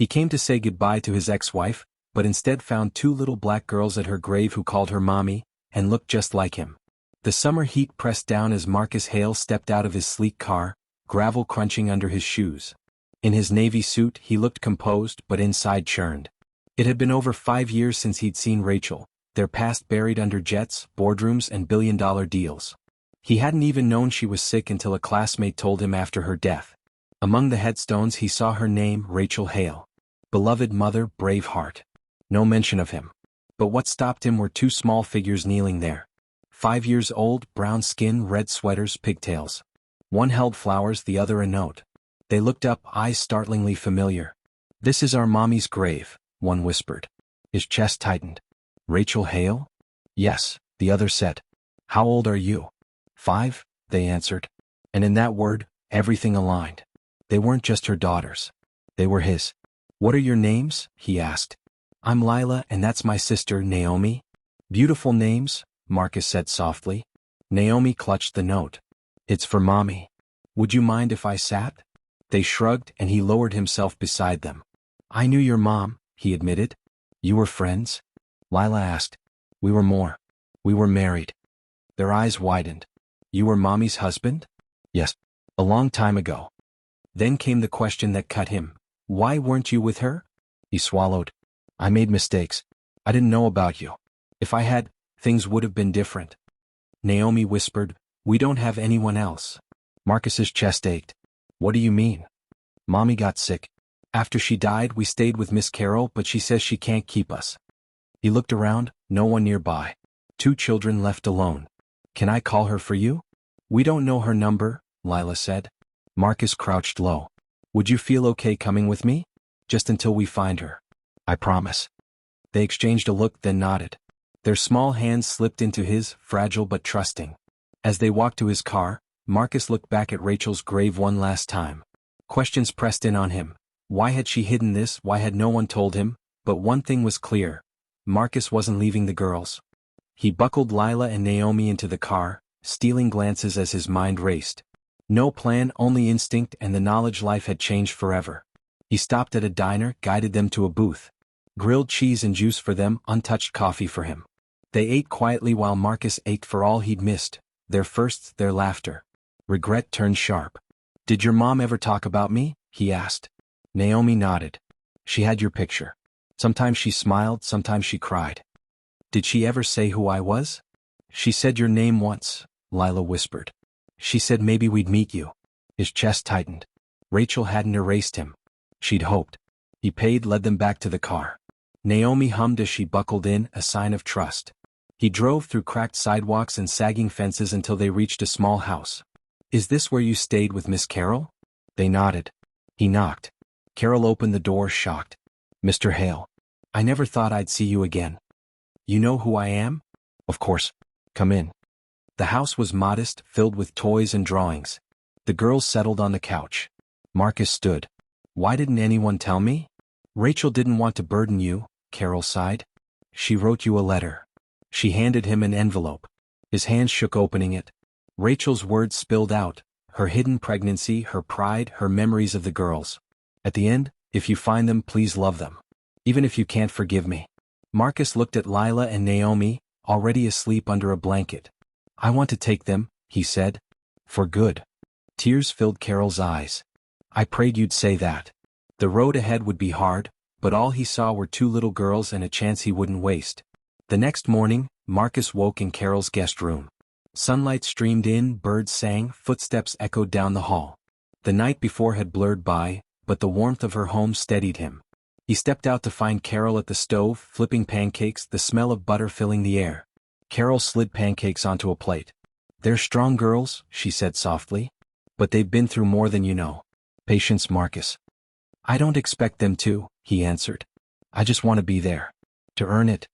He came to say goodbye to his ex-wife, but instead found two little black girls at her grave who called her mommy, and looked just like him. The summer heat pressed down as Marcus Hale stepped out of his sleek car, gravel crunching under his shoes. In his navy suit he looked composed but inside churned. It had been over 5 years since he'd seen Rachel, their past buried under jets, boardrooms and billion-dollar deals. He hadn't even known she was sick until a classmate told him after her death. Among the headstones he saw her name, Rachel Hale. Beloved mother, brave heart. No mention of him. But what stopped him were two small figures kneeling there. 5 years old, brown skin, red sweaters, pigtails. One held flowers, the other a note. They looked up, eyes startlingly familiar. "This is our mommy's grave," one whispered. His chest tightened. "Rachel Hale?" "Yes," the other said. "How old are you?" "5," they answered. And in that word, everything aligned. They weren't just her daughters. They were his. "What are your names?" he asked. "I'm Lila and that's my sister, Naomi." "Beautiful names," Marcus said softly. Naomi clutched the note. "It's for Mommy. Would you mind if I sat?" They shrugged and he lowered himself beside them. "I knew your mom," he admitted. "You were friends?" Lila asked. "We were more. We were married." Their eyes widened. "You were Mommy's husband?" "Yes. A long time ago." Then came the question that cut him. "Why weren't you with her?" He swallowed. "I made mistakes. I didn't know about you. If I had, things would have been different." Naomi whispered, "We don't have anyone else." Marcus's chest ached. "What do you mean?" "Mommy got sick. After she died, we stayed with Miss Carroll, but she says she can't keep us." He looked around, no one nearby. 2 children left alone. "Can I call her for you?" "We don't know her number," Lila said. Marcus crouched low. "Would you feel okay coming with me? Just until we find her." "I promise." They exchanged a look, then nodded. Their small hands slipped into his, fragile but trusting. As they walked to his car, Marcus looked back at Rachel's grave one last time. Questions pressed in on him. Why had she hidden this? Why had no one told him? But one thing was clear. Marcus wasn't leaving the girls. He buckled Lila and Naomi into the car, stealing glances as his mind raced. No plan, only instinct and the knowledge life had changed forever. He stopped at a diner, guided them to a booth. Grilled cheese and juice for them, untouched coffee for him. They ate quietly while Marcus ached for all he'd missed, their firsts, their laughter. Regret turned sharp. "Did your mom ever talk about me?" he asked. Naomi nodded. "She had your picture. Sometimes she smiled, sometimes she cried." "Did she ever say who I was?" "She said your name once," Lila whispered. "She said maybe we'd meet you." His chest tightened. Rachel hadn't erased him. She'd hoped. He paid, led them back to the car. Naomi hummed as she buckled in, a sign of trust. He drove through cracked sidewalks and sagging fences until they reached a small house. "Is this where you stayed with Miss Carroll?" They nodded. He knocked. Carroll opened the door, shocked. "Mr. Hale. I never thought I'd see you again." "You know who I am?" "Of course. Come in." The house was modest, filled with toys and drawings. The girls settled on the couch. Marcus stood. "Why didn't anyone tell me?" "Rachel didn't want to burden you," Carroll sighed. "She wrote you a letter." She handed him an envelope. His hand shook opening it. Rachel's words spilled out, her hidden pregnancy, her pride, her memories of the girls. At the end, "If you find them, please love them. Even if you can't forgive me." Marcus looked at Lila and Naomi, already asleep under a blanket. "I want to take them," he said. "For good." Tears filled Carol's eyes. "I prayed you'd say that." The road ahead would be hard, but all he saw were 2 little girls and a chance he wouldn't waste. The next morning, Marcus woke in Carol's guest room. Sunlight streamed in, birds sang, footsteps echoed down the hall. The night before had blurred by, but the warmth of her home steadied him. He stepped out to find Carol at the stove, flipping pancakes, the smell of butter filling the air. Carol slid pancakes onto a plate. "They're strong girls," she said softly. "But they've been through more than you know." "Patience, Marcus." "I don't expect them to," he answered. "I just want to be there. To earn it."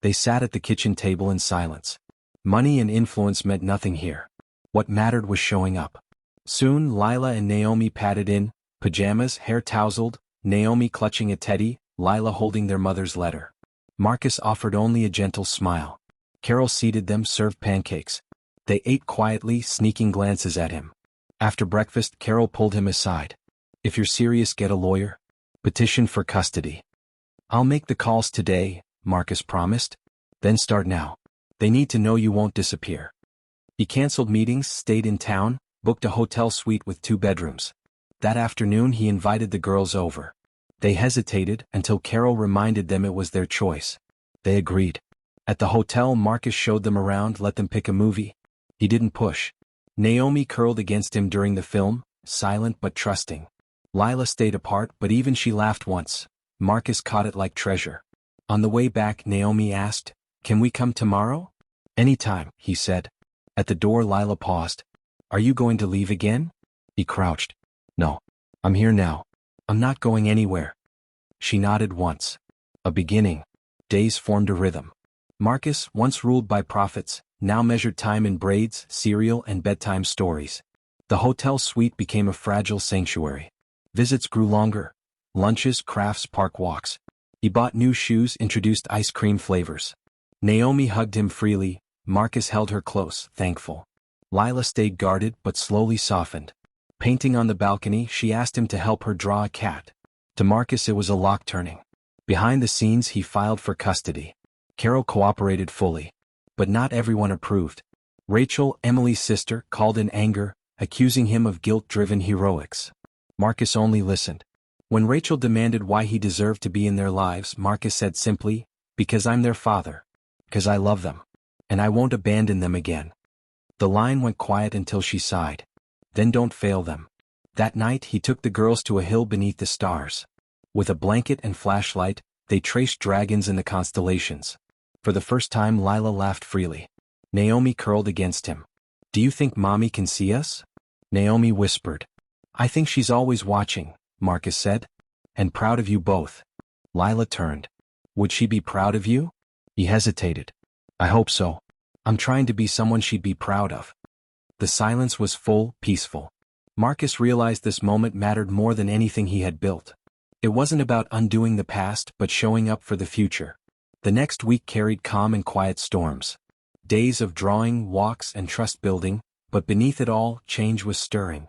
They sat at the kitchen table in silence. Money and influence meant nothing here. What mattered was showing up. Soon Lila and Naomi padded in, pajamas, hair tousled, Naomi clutching a teddy, Lila holding their mother's letter. Marcus offered only a gentle smile. Carol seated them, served pancakes. They ate quietly, sneaking glances at him. After breakfast, Carol pulled him aside. "If you're serious, get a lawyer." Petition for custody. I'll make the calls today, Marcus promised. Then start now. They need to know you won't disappear. He canceled meetings, stayed in town, booked a hotel suite with 2 bedrooms. That afternoon he invited the girls over. They hesitated until Carol reminded them it was their choice. They agreed. At the hotel, Marcus showed them around, let them pick a movie. He didn't push. Naomi curled against him during the film, silent but trusting. Lila stayed apart, but even she laughed once. Marcus caught it like treasure. On the way back, Naomi asked, "Can we come tomorrow?" "Anytime," he said. At the door, Lila paused. "Are you going to leave again?" He crouched. "No. I'm here now. I'm not going anywhere." She nodded once. A beginning. Days formed a rhythm. Marcus, once ruled by profits, now measured time in braids, cereal, and bedtime stories. The hotel suite became a fragile sanctuary. Visits grew longer. Lunches, crafts, park walks. He bought new shoes, introduced ice cream flavors. Naomi hugged him freely. Marcus held her close, thankful. Lila stayed guarded but slowly softened. Painting on the balcony, she asked him to help her draw a cat. To Marcus it was a lock turning. Behind the scenes he filed for custody. Carol cooperated fully. But not everyone approved. Rachel, Emily's sister, called in anger, accusing him of guilt-driven heroics. Marcus only listened. When Rachel demanded why he deserved to be in their lives, Marcus said simply, "Because I'm their father. Because I love them. And I won't abandon them again." The line went quiet until she sighed. "Then don't fail them." That night he took the girls to a hill beneath the stars. With a blanket and flashlight, they traced dragons in the constellations. For the first time Lila laughed freely. Naomi curled against him. "Do you think Mommy can see us?" Naomi whispered. "I think she's always watching," Marcus said. "And proud of you both." Lila turned. "Would she be proud of you?" He hesitated. "I hope so. I'm trying to be someone she'd be proud of." The silence was full, peaceful. Marcus realized this moment mattered more than anything he had built. It wasn't about undoing the past but showing up for the future. The next week carried calm and quiet storms. Days of drawing, walks, and trust building, but beneath it all, change was stirring.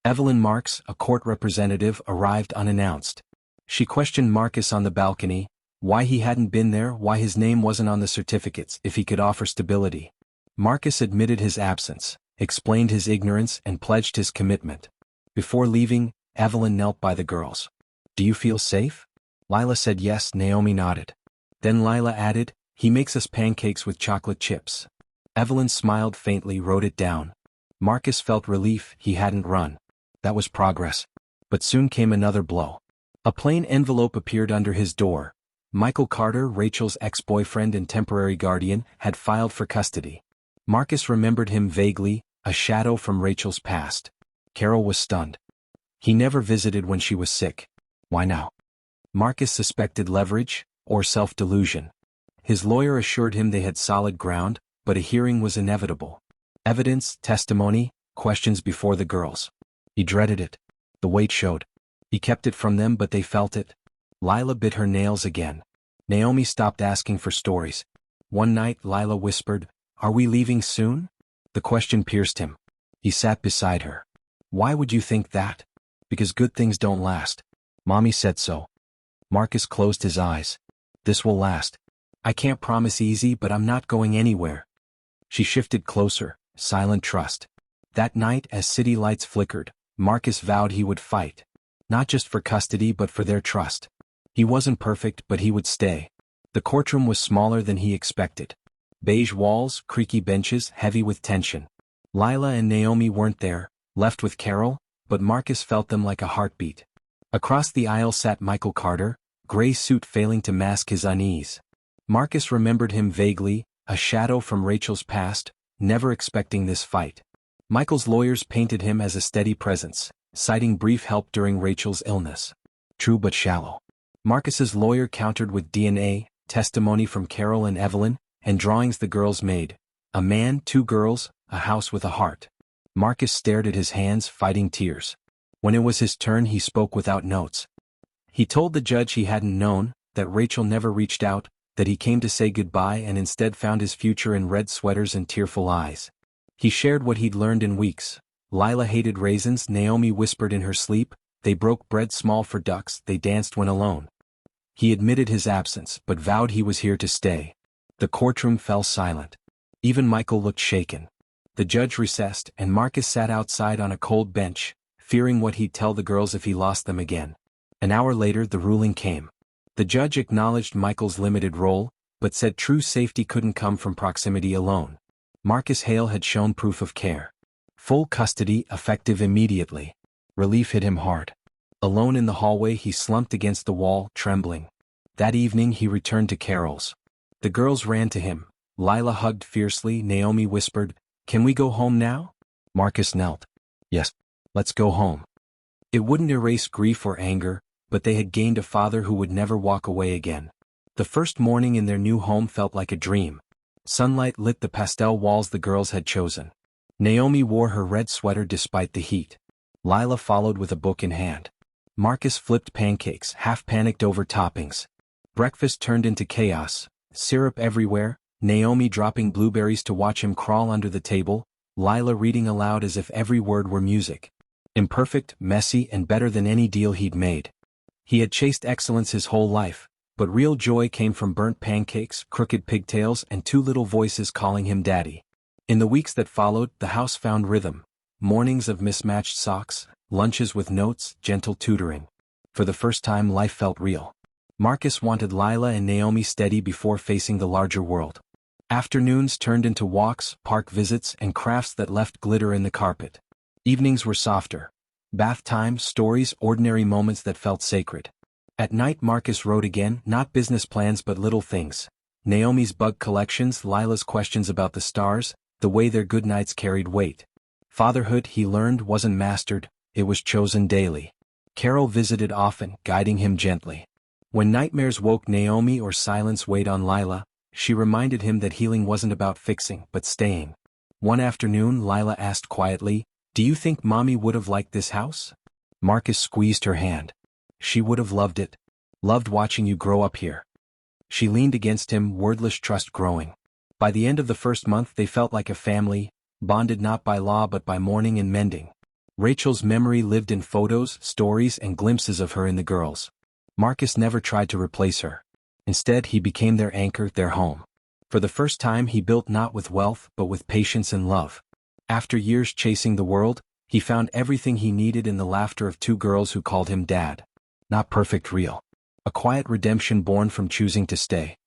Evelyn Marks, a court representative, arrived unannounced. She questioned Marcus on the balcony, why he hadn't been there, why his name wasn't on the certificates, if he could offer stability. Marcus admitted his absence, explained his ignorance, and pledged his commitment. Before leaving, Evelyn knelt by the girls. "Do you feel safe?" Lila said yes. Naomi nodded. Then Lila added, "He makes us pancakes with chocolate chips." Evelyn smiled faintly, wrote it down. Marcus felt relief. He hadn't run. That was progress. But soon came another blow. A plain envelope appeared under his door. Michael Carter, Rachel's ex-boyfriend and temporary guardian, had filed for custody. Marcus remembered him vaguely, a shadow from Rachel's past. Carol was stunned. He never visited when she was sick. Why now? Marcus suspected leverage, or self-delusion. His lawyer assured him they had solid ground, but a hearing was inevitable. Evidence, testimony, questions before the girls. He dreaded it. The weight showed. He kept it from them, but they felt it. Lila bit her nails again. Naomi stopped asking for stories. One night, Lila whispered, "Are we leaving soon?" The question pierced him. He sat beside her. "Why would you think that?" "Because good things don't last. Mommy said so." Marcus closed his eyes. "This will last. I can't promise easy, but I'm not going anywhere." She shifted closer, silent trust. That night, as city lights flickered, Marcus vowed he would fight. Not just for custody but for their trust. He wasn't perfect, but he would stay. The courtroom was smaller than he expected. Beige walls, creaky benches, heavy with tension. Lila and Naomi weren't there, left with Carol, but Marcus felt them like a heartbeat. Across the aisle sat Michael Carter, gray suit failing to mask his unease. Marcus remembered him vaguely, a shadow from Rachel's past, never expecting this fight. Michael's lawyers painted him as a steady presence, citing brief help during Rachel's illness. True but shallow. Marcus's lawyer countered with DNA, testimony from Carol and Evelyn, and drawings the girls made. A man, 2 girls, a house with a heart. Marcus stared at his hands, fighting tears. When it was his turn, he spoke without notes. He told the judge he hadn't known, that Rachel never reached out, that he came to say goodbye and instead found his future in red sweaters and tearful eyes. He shared what he'd learned in weeks. Lila hated raisins, Naomi whispered in her sleep, They broke bread small for ducks, they danced when alone. He admitted his absence, but vowed he was here to stay. The courtroom fell silent. Even Michael looked shaken. The judge recessed, and Marcus sat outside on a cold bench, fearing what he'd tell the girls if he lost them again. An hour later the ruling came. The judge acknowledged Michael's limited role, but said true safety couldn't come from proximity alone. Marcus Hale had shown proof of care. Full custody, effective immediately. Relief hit him hard. Alone in the hallway he slumped against the wall, trembling. That evening he returned to Carol's. The girls ran to him. Lila hugged fiercely, Naomi whispered, "Can we go home now?" Marcus knelt. "Yes, let's go home." It wouldn't erase grief or anger, but they had gained a father who would never walk away again. The first morning in their new home felt like a dream. Sunlight lit the pastel walls the girls had chosen. Naomi wore her red sweater despite the heat. Lila followed with a book in hand. Marcus flipped pancakes, half panicked over toppings. Breakfast turned into chaos, syrup everywhere, Naomi dropping blueberries to watch him crawl under the table, Lila reading aloud as if every word were music. Imperfect, messy, and better than any deal he'd made. He had chased excellence his whole life, but real joy came from burnt pancakes, crooked pigtails, and two little voices calling him daddy. In the weeks that followed, the house found rhythm. Mornings of mismatched socks, lunches with notes, gentle tutoring. For the first time life felt real. Marcus wanted Lila and Naomi steady before facing the larger world. Afternoons turned into walks, park visits, and crafts that left glitter in the carpet. Evenings were softer. Bath time, stories, ordinary moments that felt sacred. At night Marcus wrote again, not business plans but little things. Naomi's bug collections, Lila's questions about the stars, the way their good nights carried weight. Fatherhood, he learned, wasn't mastered, it was chosen daily. Carol visited often, guiding him gently. When nightmares woke Naomi or silence weighed on Lila, she reminded him that healing wasn't about fixing, but staying. One afternoon Lila asked quietly, "Do you think Mommy would have liked this house?" Marcus squeezed her hand. "She would have loved it. Loved watching you grow up here." She leaned against him, wordless trust growing. By the end of the first month they felt like a family, bonded not by law but by mourning and mending. Rachel's memory lived in photos, stories, and glimpses of her in the girls. Marcus never tried to replace her. Instead he became their anchor, their home. For the first time he built not with wealth but with patience and love. After years chasing the world, he found everything he needed in the laughter of two girls who called him Dad. Not perfect, real. A quiet redemption born from choosing to stay.